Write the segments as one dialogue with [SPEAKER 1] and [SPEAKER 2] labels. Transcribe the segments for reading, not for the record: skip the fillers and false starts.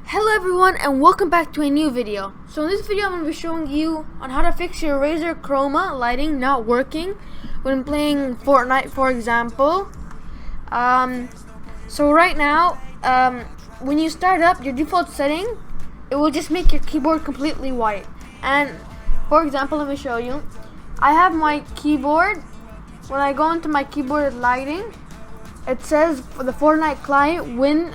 [SPEAKER 1] Hello everyone and welcome back to a new video. So in this video I'm going to be showing you on how to fix your Razer Chroma lighting not working when playing Fortnite, for example. So right now when you start up your default setting, it will just make your keyboard completely white. And for example, let me show you. I have my keyboard. When I go into my keyboard lighting, it says for the Fortnite client Win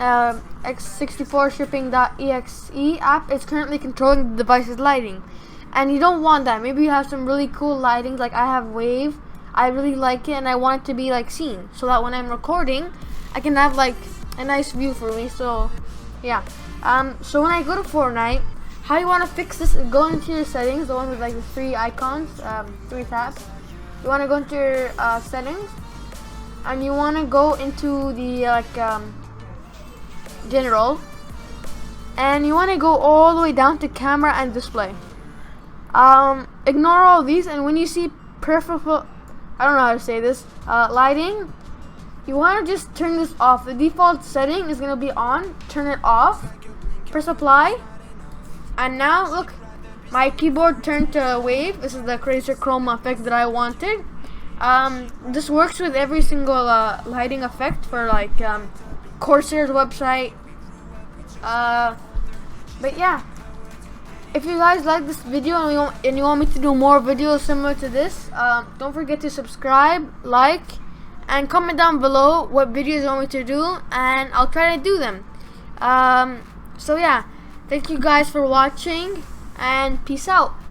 [SPEAKER 1] x64 shipping.exe app is currently controlling the device's lighting, and you don't want that. Maybe you have some really cool lightings, like I have Wave. I really like it and I want it to be like seen, so that when I'm recording I can have like a nice view for me. So yeah, so when I go to Fortnite, how you want to fix this is go into your settings, the one with like the three icons, three tabs. You want to go into your settings, and you want to go into the general, and you want to go all the way down to camera and display. Ignore all these, and when you see peripheral, I don't know how to say this, lighting, you want to just turn this off. The default setting is going to be on. Turn it off, press apply, and now look, my keyboard turned to Wave. This is the Razer Chroma effect that I wanted. This works with every single lighting effect for like Corsair's website. But yeah, if you guys like this video and you want me to do more videos similar to this, don't forget to subscribe, like, and comment down below what videos you want me to do, and I'll try to do them. So yeah, thank you guys for watching, and peace out.